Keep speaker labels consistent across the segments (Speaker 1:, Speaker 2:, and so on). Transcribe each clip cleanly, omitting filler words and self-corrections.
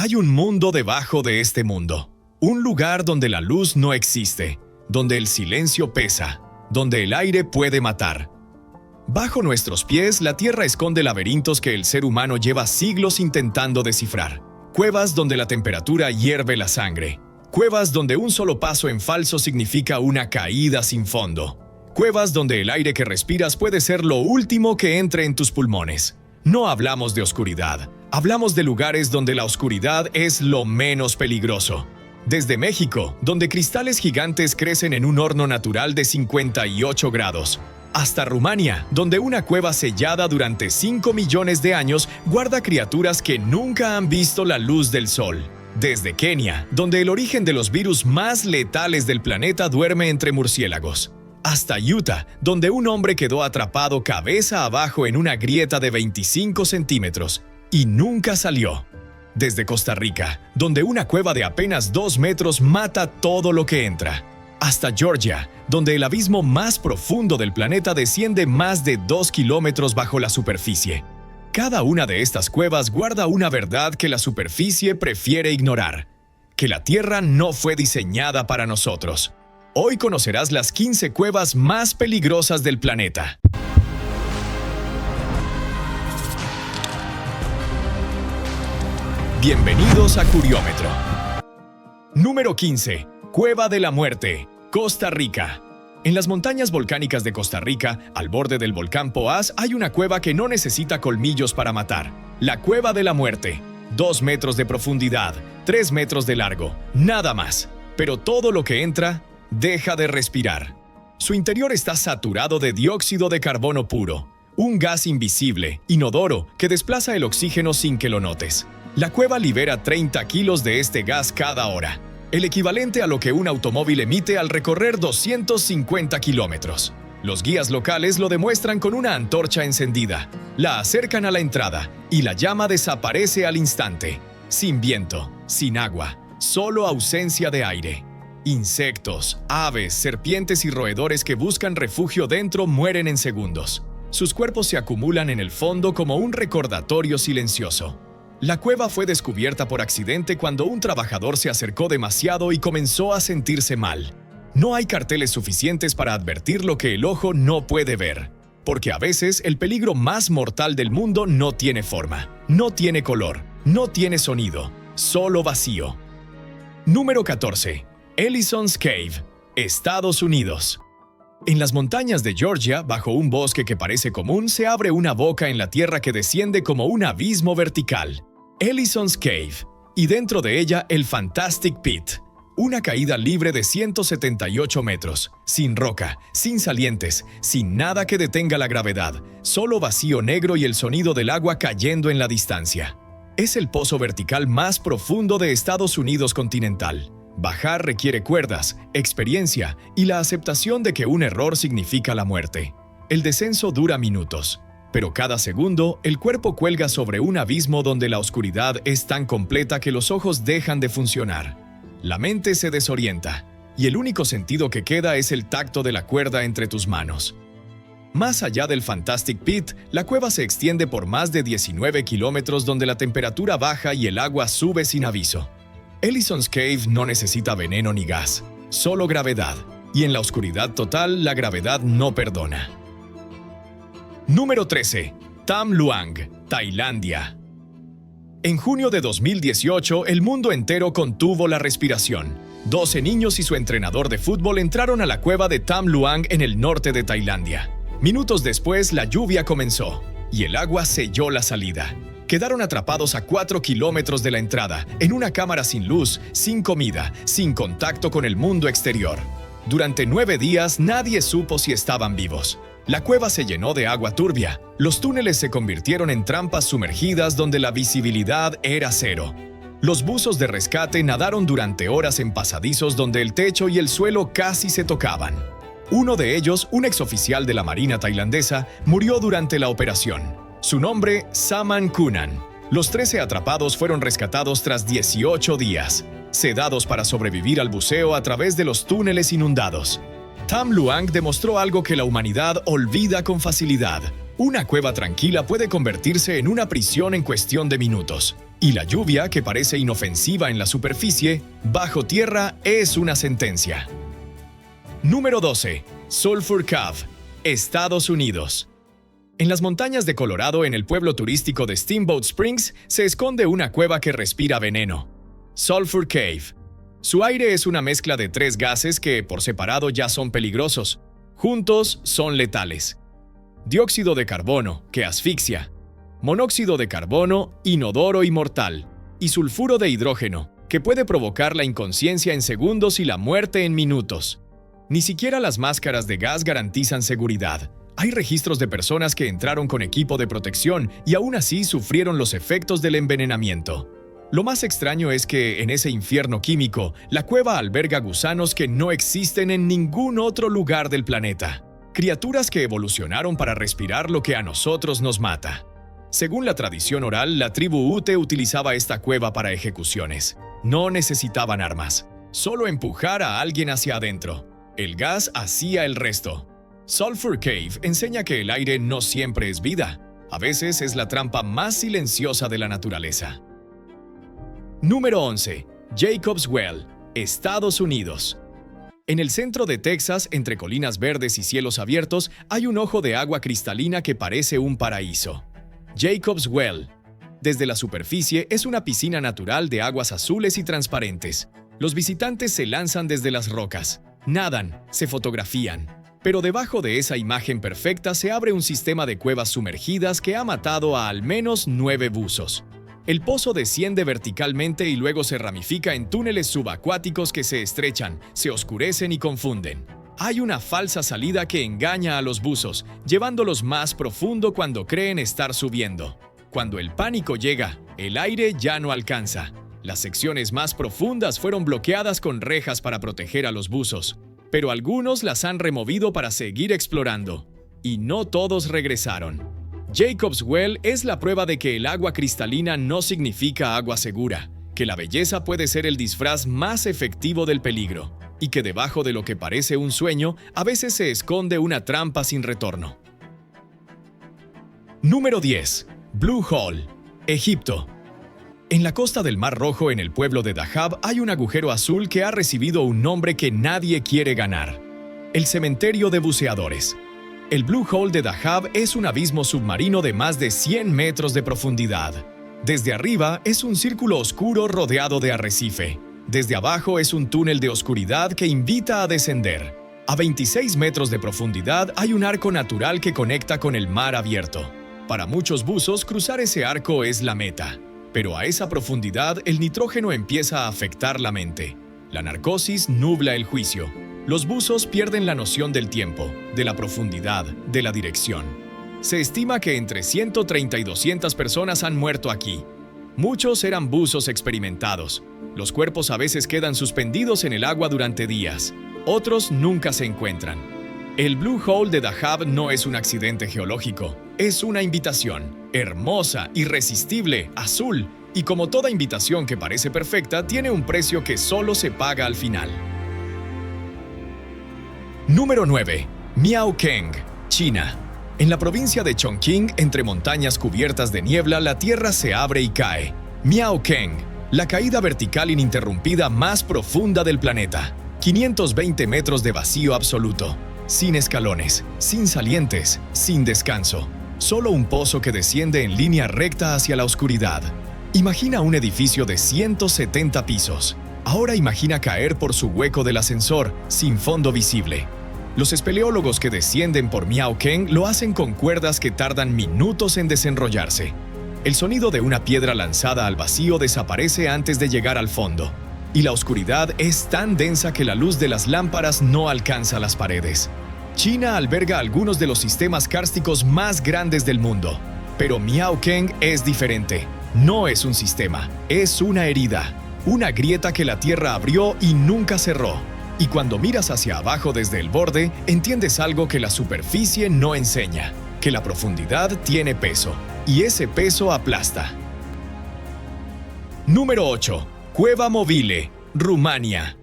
Speaker 1: Hay un mundo debajo de este mundo. Un lugar donde la luz no existe, donde el silencio pesa, donde el aire puede matar. Bajo nuestros pies, la tierra esconde laberintos que el ser humano lleva siglos intentando descifrar. Cuevas donde la temperatura hierve la sangre. Cuevas donde un solo paso en falso significa una caída sin fondo. Cuevas donde el aire que respiras puede ser lo último que entre en tus pulmones. No hablamos de oscuridad, hablamos de lugares donde la oscuridad es lo menos peligroso. Desde México, donde cristales gigantes crecen en un horno natural de 58 grados, hasta Rumania, donde una cueva sellada durante 5 millones de años guarda criaturas que nunca han visto la luz del sol. Desde Kenia, donde el origen de los virus más letales del planeta duerme entre murciélagos, hasta Utah, donde un hombre quedó atrapado cabeza abajo en una grieta de 25 centímetros y nunca salió. Desde Costa Rica, donde una cueva de apenas 2 metros mata todo lo que entra, hasta Georgia, donde el abismo más profundo del planeta desciende más de 2 kilómetros bajo la superficie. Cada una de estas cuevas guarda una verdad que la superficie prefiere ignorar: que la Tierra no fue diseñada para nosotros. Hoy conocerás las 15 cuevas más peligrosas del planeta. Bienvenidos a Curiómetro. Número 15. Cueva de la Muerte, Costa Rica. En las montañas volcánicas de Costa Rica, al borde del volcán Poás, hay una cueva que no necesita colmillos para matar. La Cueva de la Muerte. 2 metros de profundidad, 3 metros de largo, nada más. Pero todo lo que entra, deja de respirar. Su interior está saturado de dióxido de carbono puro, un gas invisible, inodoro, que desplaza el oxígeno sin que lo notes. La cueva libera 30 kilos de este gas cada hora, el equivalente a lo que un automóvil emite al recorrer 250 kilómetros. Los guías locales lo demuestran con una antorcha encendida. La acercan a la entrada y la llama desaparece al instante. Sin viento, sin agua, solo ausencia de aire. Insectos, aves, serpientes y roedores que buscan refugio dentro mueren en segundos. Sus cuerpos se acumulan en el fondo como un recordatorio silencioso. La cueva fue descubierta por accidente cuando un trabajador se acercó demasiado y comenzó a sentirse mal. No hay carteles suficientes para advertir lo que el ojo no puede ver, porque a veces el peligro más mortal del mundo no tiene forma, no tiene color, no tiene sonido, solo vacío. Número 14. Ellison's Cave, Estados Unidos. En las montañas de Georgia, bajo un bosque que parece común, se abre una boca en la tierra que desciende como un abismo vertical. Ellison's Cave, y dentro de ella el Fantastic Pit, una caída libre de 178 metros, sin roca, sin salientes, sin nada que detenga la gravedad, solo vacío negro y el sonido del agua cayendo en la distancia. Es el pozo vertical más profundo de Estados Unidos continental. Bajar requiere cuerdas, experiencia y la aceptación de que un error significa la muerte. El descenso dura minutos, pero cada segundo el cuerpo cuelga sobre un abismo donde la oscuridad es tan completa que los ojos dejan de funcionar. La mente se desorienta, y el único sentido que queda es el tacto de la cuerda entre tus manos. Más allá del Fantastic Pit, la cueva se extiende por más de 19 kilómetros donde la temperatura baja y el agua sube sin aviso. Ellison's Cave no necesita veneno ni gas, solo gravedad, y en la oscuridad total la gravedad no perdona. Número 13. Tham Luang, Tailandia. En junio de 2018, el mundo entero contuvo la respiración. 12 niños y su entrenador de fútbol entraron a la cueva de Tham Luang en el norte de Tailandia. Minutos después, la lluvia comenzó, y el agua selló la salida. Quedaron atrapados a 4 kilómetros de la entrada, en una cámara sin luz, sin comida, sin contacto con el mundo exterior. Durante 9 días nadie supo si estaban vivos. La cueva se llenó de agua turbia. Los túneles se convirtieron en trampas sumergidas donde la visibilidad era cero. Los buzos de rescate nadaron durante horas en pasadizos donde el techo y el suelo casi se tocaban. Uno de ellos, un exoficial de la Marina tailandesa, murió durante la operación. Su nombre, Saman Kunan. Los 13 atrapados fueron rescatados tras 18 días, sedados para sobrevivir al buceo a través de los túneles inundados. Tham Luang demostró algo que la humanidad olvida con facilidad. Una cueva tranquila puede convertirse en una prisión en cuestión de minutos. Y la lluvia, que parece inofensiva en la superficie, bajo tierra es una sentencia. Número 12. Sulphur Cave, Estados Unidos. En las montañas de Colorado, en el pueblo turístico de Steamboat Springs, se esconde una cueva que respira veneno. Sulphur Cave. Su aire es una mezcla de 3 gases que, por separado, ya son peligrosos. Juntos, son letales. Dióxido de carbono, que asfixia. Monóxido de carbono, inodoro y mortal. Y sulfuro de hidrógeno, que puede provocar la inconsciencia en segundos y la muerte en minutos. Ni siquiera las máscaras de gas garantizan seguridad. Hay registros de personas que entraron con equipo de protección y aún así sufrieron los efectos del envenenamiento. Lo más extraño es que, en ese infierno químico, la cueva alberga gusanos que no existen en ningún otro lugar del planeta. Criaturas que evolucionaron para respirar lo que a nosotros nos mata. Según la tradición oral, la tribu Ute utilizaba esta cueva para ejecuciones. No necesitaban armas, solo empujar a alguien hacia adentro. El gas hacía el resto. Sulphur Cave enseña que el aire no siempre es vida. A veces es la trampa más silenciosa de la naturaleza. Número 11. Jacob's Well, Estados Unidos. En el centro de Texas, entre colinas verdes y cielos abiertos, hay un ojo de agua cristalina que parece un paraíso. Jacob's Well. Desde la superficie es una piscina natural de aguas azules y transparentes. Los visitantes se lanzan desde las rocas, nadan, se fotografían. Pero debajo de esa imagen perfecta se abre un sistema de cuevas sumergidas que ha matado a al menos 9 buzos. El pozo desciende verticalmente y luego se ramifica en túneles subacuáticos que se estrechan, se oscurecen y confunden. Hay una falsa salida que engaña a los buzos, llevándolos más profundo cuando creen estar subiendo. Cuando el pánico llega, el aire ya no alcanza. Las secciones más profundas fueron bloqueadas con rejas para proteger a los buzos, pero algunos las han removido para seguir explorando. Y no todos regresaron. Jacob's Well es la prueba de que el agua cristalina no significa agua segura, que la belleza puede ser el disfraz más efectivo del peligro, y que debajo de lo que parece un sueño, a veces se esconde una trampa sin retorno. Número 10. Blue Hole, Egipto. En la costa del Mar Rojo, en el pueblo de Dahab, hay un agujero azul que ha recibido un nombre que nadie quiere ganar: el cementerio de buceadores. El Blue Hole de Dahab es un abismo submarino de más de 100 metros de profundidad. Desde arriba es un círculo oscuro rodeado de arrecife. Desde abajo es un túnel de oscuridad que invita a descender. A 26 metros de profundidad hay un arco natural que conecta con el mar abierto. Para muchos buzos, cruzar ese arco es la meta. Pero a esa profundidad, el nitrógeno empieza a afectar la mente. La narcosis nubla el juicio. Los buzos pierden la noción del tiempo, de la profundidad, de la dirección. Se estima que entre 130 y 200 personas han muerto aquí. Muchos eran buzos experimentados. Los cuerpos a veces quedan suspendidos en el agua durante días. Otros nunca se encuentran. El Blue Hole de Dahab no es un accidente geológico. Es una invitación, hermosa, irresistible, azul. Y como toda invitación que parece perfecta, tiene un precio que solo se paga al final. Número 9. Miaokeng, China. En la provincia de Chongqing, entre montañas cubiertas de niebla, la tierra se abre y cae. Miaokeng, la caída vertical ininterrumpida más profunda del planeta. 520 metros de vacío absoluto. Sin escalones, sin salientes, sin descanso. Solo un pozo que desciende en línea recta hacia la oscuridad. Imagina un edificio de 170 pisos. Ahora imagina caer por su hueco del ascensor, sin fondo visible. Los espeleólogos que descienden por Miaokeng lo hacen con cuerdas que tardan minutos en desenrollarse. El sonido de una piedra lanzada al vacío desaparece antes de llegar al fondo. Y la oscuridad es tan densa que la luz de las lámparas no alcanza las paredes. China alberga algunos de los sistemas kársticos más grandes del mundo. Pero Miaokeng es diferente. No es un sistema, es una herida. Una grieta que la tierra abrió y nunca cerró. Y cuando miras hacia abajo desde el borde, entiendes algo que la superficie no enseña: que la profundidad tiene peso, y ese peso aplasta. Número 8. Cueva Mobile, Rumania.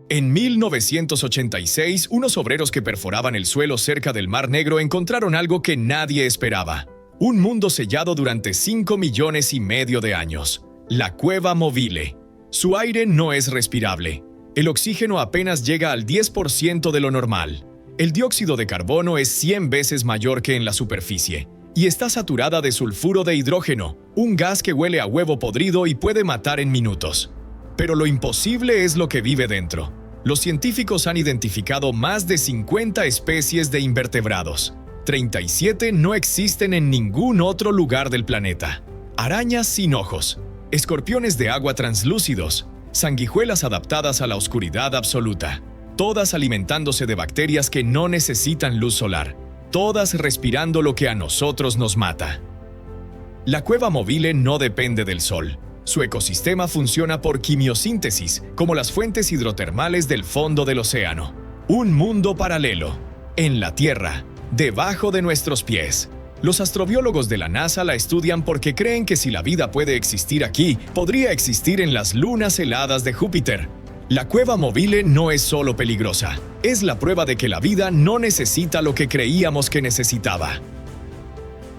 Speaker 1: En 1986, unos obreros que perforaban el suelo cerca del Mar Negro encontraron algo que nadie esperaba: un mundo sellado durante 5,5 millones de años. La cueva Movile. Su aire no es respirable. El oxígeno apenas llega al 10% de lo normal. El dióxido de carbono es 100 veces mayor que en la superficie y está saturada de sulfuro de hidrógeno, un gas que huele a huevo podrido y puede matar en minutos. Pero lo imposible es lo que vive dentro. Los científicos han identificado más de 50 especies de invertebrados. 37 no existen en ningún otro lugar del planeta. Arañas sin ojos, escorpiones de agua translúcidos, sanguijuelas adaptadas a la oscuridad absoluta, todas alimentándose de bacterias que no necesitan luz solar, todas respirando lo que a nosotros nos mata. La cueva Movile no depende del sol. Su ecosistema funciona por quimiosíntesis, como las fuentes hidrotermales del fondo del océano. Un mundo paralelo, en la Tierra, debajo de nuestros pies. Los astrobiólogos de la NASA la estudian porque creen que si la vida puede existir aquí, podría existir en las lunas heladas de Júpiter. La cueva Movile no es solo peligrosa, es la prueba de que la vida no necesita lo que creíamos que necesitaba.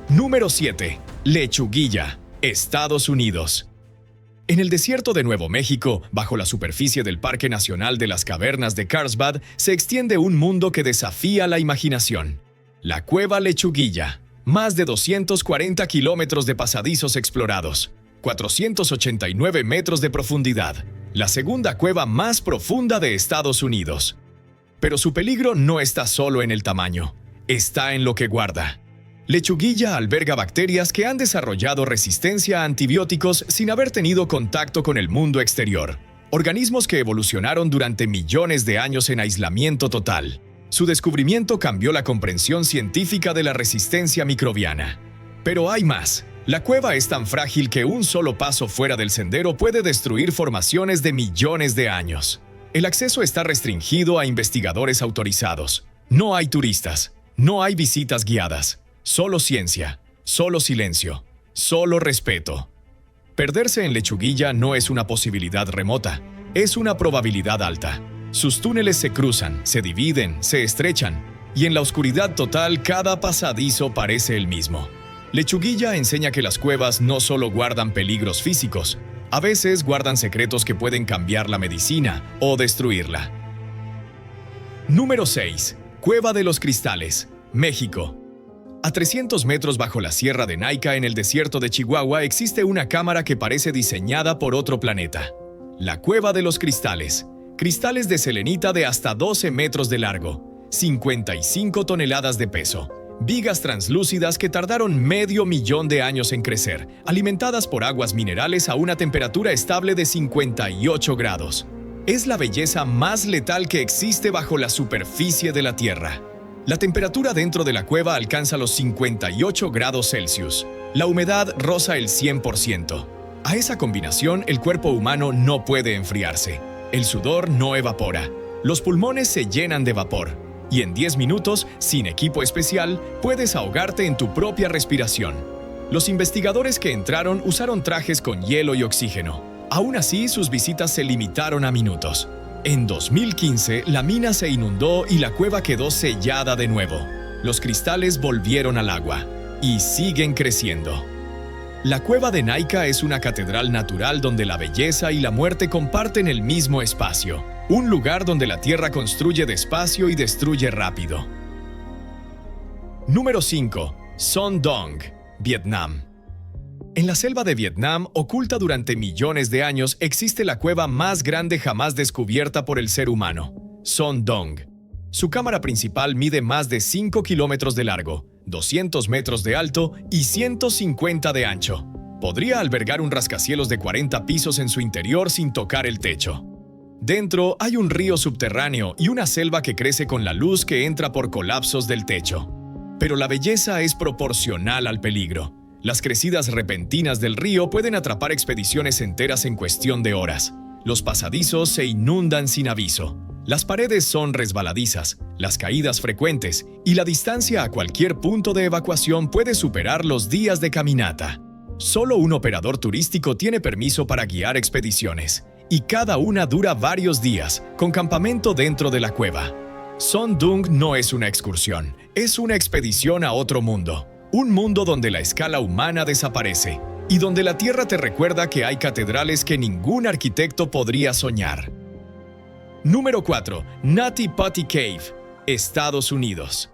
Speaker 1: Número 7. Lechuguilla, Estados Unidos. En el desierto de Nuevo México, bajo la superficie del Parque Nacional de las Cavernas de Carlsbad, se extiende un mundo que desafía la imaginación. La cueva Lechuguilla. Más de 240 kilómetros de pasadizos explorados, 489 metros de profundidad, la segunda cueva más profunda de Estados Unidos. Pero su peligro no está solo en el tamaño, está en lo que guarda. Lechuguilla alberga bacterias que han desarrollado resistencia a antibióticos sin haber tenido contacto con el mundo exterior. Organismos que evolucionaron durante millones de años en aislamiento total. Su descubrimiento cambió la comprensión científica de la resistencia microbiana. Pero hay más. La cueva es tan frágil que un solo paso fuera del sendero puede destruir formaciones de millones de años. El acceso está restringido a investigadores autorizados. No hay turistas. No hay visitas guiadas. Solo ciencia. Solo silencio. Solo respeto. Perderse en Lechuguilla no es una posibilidad remota. Es una probabilidad alta. Sus túneles se cruzan, se dividen, se estrechan, y en la oscuridad total cada pasadizo parece el mismo. Lechuguilla enseña que las cuevas no solo guardan peligros físicos, a veces guardan secretos que pueden cambiar la medicina o destruirla. Número 6. Cueva de los Cristales, México. A 300 metros bajo la Sierra de Naica en el desierto de Chihuahua existe una cámara que parece diseñada por otro planeta. La Cueva de los Cristales. Cristales de selenita de hasta 12 metros de largo, 55 toneladas de peso, vigas translúcidas que tardaron 500,000 de años en crecer, alimentadas por aguas minerales a una temperatura estable de 58 grados. Es la belleza más letal que existe bajo la superficie de la Tierra. La temperatura dentro de la cueva alcanza los 58 grados Celsius. La humedad roza el 100%. A esa combinación, el cuerpo humano no puede enfriarse. El sudor no evapora, los pulmones se llenan de vapor, y en 10 minutos, sin equipo especial, puedes ahogarte en tu propia respiración. Los investigadores que entraron usaron trajes con hielo y oxígeno. Aún así, sus visitas se limitaron a minutos. En 2015, la mina se inundó y la cueva quedó sellada de nuevo. Los cristales volvieron al agua, y siguen creciendo. La cueva de Naica es una catedral natural donde la belleza y la muerte comparten el mismo espacio, un lugar donde la tierra construye despacio y destruye rápido. Número 5. Son Doong, Vietnam. En la selva de Vietnam, oculta durante millones de años, existe la cueva más grande jamás descubierta por el ser humano, Son Doong. Su cámara principal mide más de 5 kilómetros de largo, 200 metros de alto y 150 de ancho. Podría albergar un rascacielos de 40 pisos en su interior sin tocar el techo. Dentro hay un río subterráneo y una selva que crece con la luz que entra por colapsos del techo. Pero la belleza es proporcional al peligro. Las crecidas repentinas del río pueden atrapar expediciones enteras en cuestión de horas. Los pasadizos se inundan sin aviso. Las paredes son resbaladizas, las caídas frecuentes, y la distancia a cualquier punto de evacuación puede superar los días de caminata. Solo un operador turístico tiene permiso para guiar expediciones, y cada una dura varios días, con campamento dentro de la cueva. Son Doong no es una excursión, es una expedición a otro mundo. Un mundo donde la escala humana desaparece, y donde la tierra te recuerda que hay catedrales que ningún arquitecto podría soñar. Número 4. Nutty Putty Cave, Estados Unidos.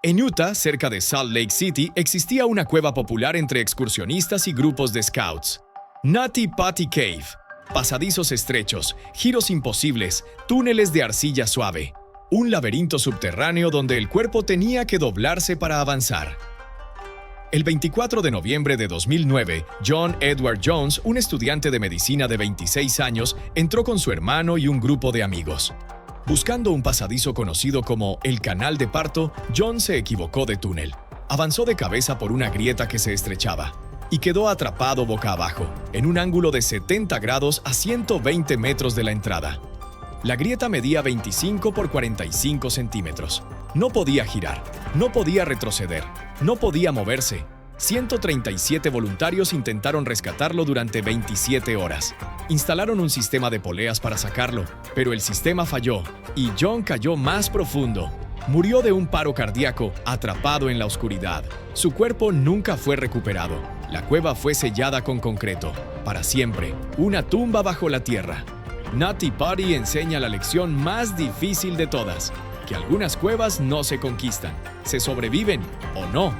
Speaker 1: En Utah, cerca de Salt Lake City, existía una cueva popular entre excursionistas y grupos de scouts. Nutty Putty Cave. Pasadizos estrechos, giros imposibles, túneles de arcilla suave. Un laberinto subterráneo donde el cuerpo tenía que doblarse para avanzar. El 24 de noviembre de 2009, John Edward Jones, un estudiante de medicina de 26 años, entró con su hermano y un grupo de amigos. Buscando un pasadizo conocido como el Canal de Parto, John se equivocó de túnel. Avanzó de cabeza por una grieta que se estrechaba y quedó atrapado boca abajo, en un ángulo de 70 grados a 120 metros de la entrada. La grieta medía 25 por 45 centímetros. No podía girar, no podía retroceder, no podía moverse. 137 voluntarios intentaron rescatarlo durante 27 horas. Instalaron un sistema de poleas para sacarlo, pero el sistema falló y John cayó más profundo. Murió de un paro cardíaco, atrapado en la oscuridad. Su cuerpo nunca fue recuperado. La cueva fue sellada con concreto, para siempre, una tumba bajo la tierra. Nutty Putty enseña la lección más difícil de todas, que algunas cuevas no se conquistan, se sobreviven o no.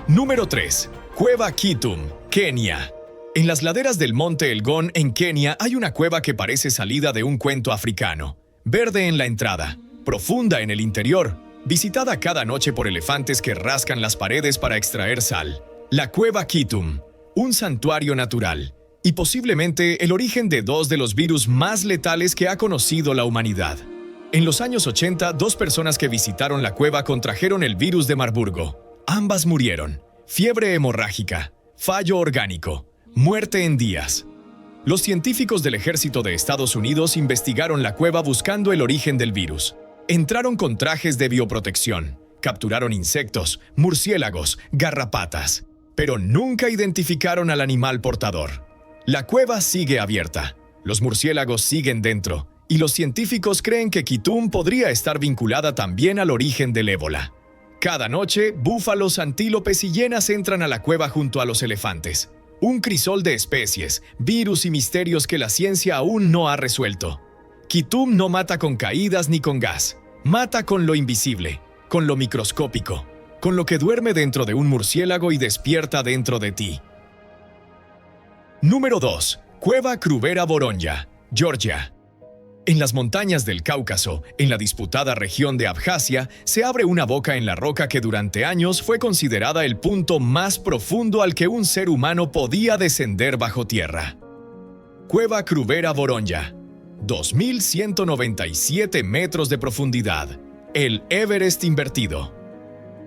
Speaker 1: Número 3. Cueva Kitum, Kenia. En las laderas del monte Elgon, en Kenia, hay una cueva que parece salida de un cuento africano. Verde en la entrada, profunda en el interior, visitada cada noche por elefantes que rascan las paredes para extraer sal. La Cueva Kitum, un santuario natural, y posiblemente el origen de dos de los virus más letales que ha conocido la humanidad. En los años 80, dos personas que visitaron la cueva contrajeron el virus de Marburgo. Ambas murieron. Fiebre hemorrágica, fallo orgánico, muerte en días. Los científicos del Ejército de Estados Unidos investigaron la cueva buscando el origen del virus. Entraron con trajes de bioprotección, capturaron insectos, murciélagos, garrapatas, pero nunca identificaron al animal portador. La cueva sigue abierta, los murciélagos siguen dentro, y los científicos creen que Kitum podría estar vinculada también al origen del ébola. Cada noche, búfalos, antílopes y hienas entran a la cueva junto a los elefantes. Un crisol de especies, virus y misterios que la ciencia aún no ha resuelto. Kitum no mata con caídas ni con gas. Mata con lo invisible, con lo microscópico, con lo que duerme dentro de un murciélago y despierta dentro de ti. Número 2. Cueva Kruvera Voronezh, Georgia. En las montañas del Cáucaso, en la disputada región de Abjasia, se abre una boca en la roca que durante años fue considerada el punto más profundo al que un ser humano podía descender bajo tierra. Cueva Kruvera Voronezh, 2.197 metros de profundidad, el Everest invertido.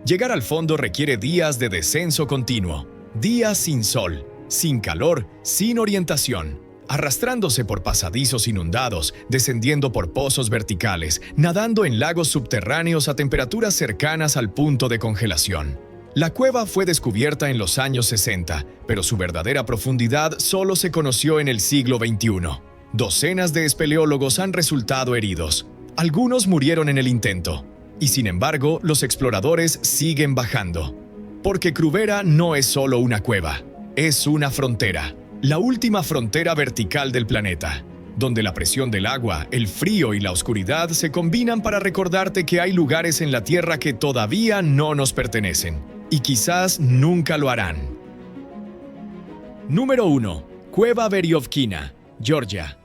Speaker 1: Llegar al fondo requiere días de descenso continuo, días sin sol, sin calor, sin orientación, arrastrándose por pasadizos inundados, descendiendo por pozos verticales, nadando en lagos subterráneos a temperaturas cercanas al punto de congelación. La cueva fue descubierta en los años 60, pero su verdadera profundidad solo se conoció en el siglo XXI. Docenas de espeleólogos han resultado heridos. Algunos murieron en el intento. Y sin embargo, los exploradores siguen bajando. Porque Kruvera no es solo una cueva, es una frontera. La última frontera vertical del planeta, donde la presión del agua, el frío y la oscuridad se combinan para recordarte que hay lugares en la Tierra que todavía no nos pertenecen, y quizás nunca lo harán. Número 1. Cueva Veriovkina, Georgia.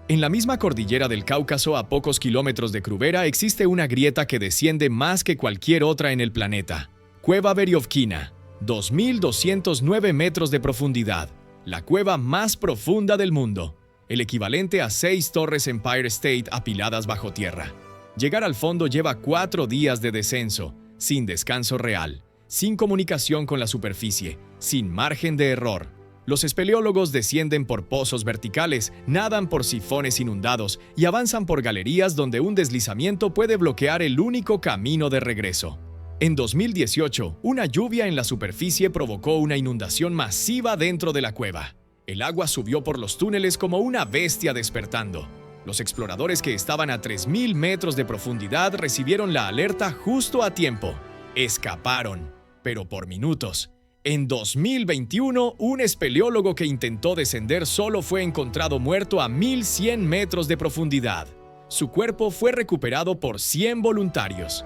Speaker 1: En la misma cordillera del Cáucaso, a pocos kilómetros de Kruvera, existe una grieta que desciende más que cualquier otra en el planeta. Cueva Veriovkina, 2.209 metros de profundidad. La cueva más profunda del mundo, el equivalente a 6 torres Empire State apiladas bajo tierra. Llegar al fondo lleva 4 días de descenso, sin descanso real, sin comunicación con la superficie, sin margen de error. Los espeleólogos descienden por pozos verticales, nadan por sifones inundados y avanzan por galerías donde un deslizamiento puede bloquear el único camino de regreso. En 2018, una lluvia en la superficie provocó una inundación masiva dentro de la cueva. El agua subió por los túneles como una bestia despertando. Los exploradores que estaban a 3.000 metros de profundidad recibieron la alerta justo a tiempo. Escaparon, pero por minutos. En 2021, un espeleólogo que intentó descender solo fue encontrado muerto a 1100 metros de profundidad. Su cuerpo fue recuperado por 100 voluntarios.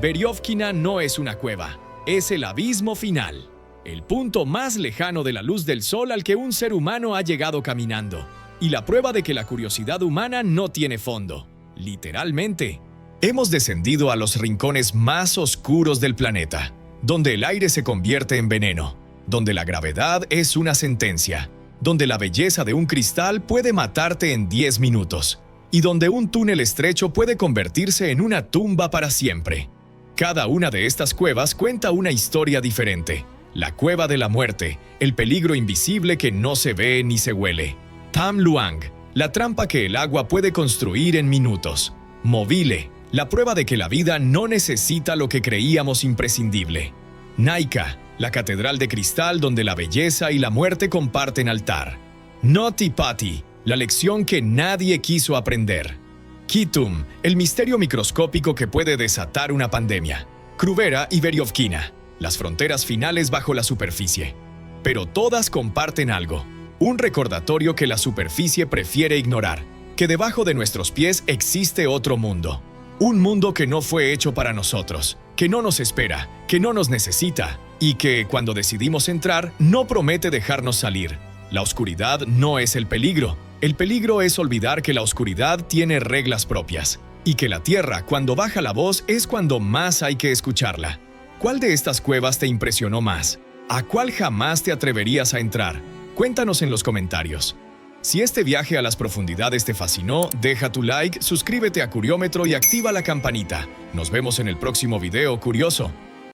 Speaker 1: Veriovkina no es una cueva, es el abismo final, el punto más lejano de la luz del sol al que un ser humano ha llegado caminando, y la prueba de que la curiosidad humana no tiene fondo. Literalmente, hemos descendido a los rincones más oscuros del planeta, donde el aire se convierte en veneno, donde la gravedad es una sentencia, donde la belleza de un cristal puede matarte en 10 minutos, y donde un túnel estrecho puede convertirse en una tumba para siempre. Cada una de estas cuevas cuenta una historia diferente. La cueva de la muerte, el peligro invisible que no se ve ni se huele. Tham Luang, la trampa que el agua puede construir en minutos. Mobile, la prueba de que la vida no necesita lo que creíamos imprescindible. Naika, la catedral de cristal donde la belleza y la muerte comparten altar. Noti Pati, la lección que nadie quiso aprender. Kitum, el misterio microscópico que puede desatar una pandemia. Kruvera y Veriovkina, las fronteras finales bajo la superficie. Pero todas comparten algo, un recordatorio que la superficie prefiere ignorar, que debajo de nuestros pies existe otro mundo. Un mundo que no fue hecho para nosotros, que no nos espera, que no nos necesita, y que, cuando decidimos entrar, no promete dejarnos salir. La oscuridad no es el peligro es olvidar que la oscuridad tiene reglas propias, y que la tierra, cuando baja la voz, es cuando más hay que escucharla. ¿Cuál de estas cuevas te impresionó más? ¿A cuál jamás te atreverías a entrar? Cuéntanos en los comentarios. Si este viaje a las profundidades te fascinó, deja tu like, suscríbete a Curiómetro y activa la campanita. Nos vemos en el próximo video curioso.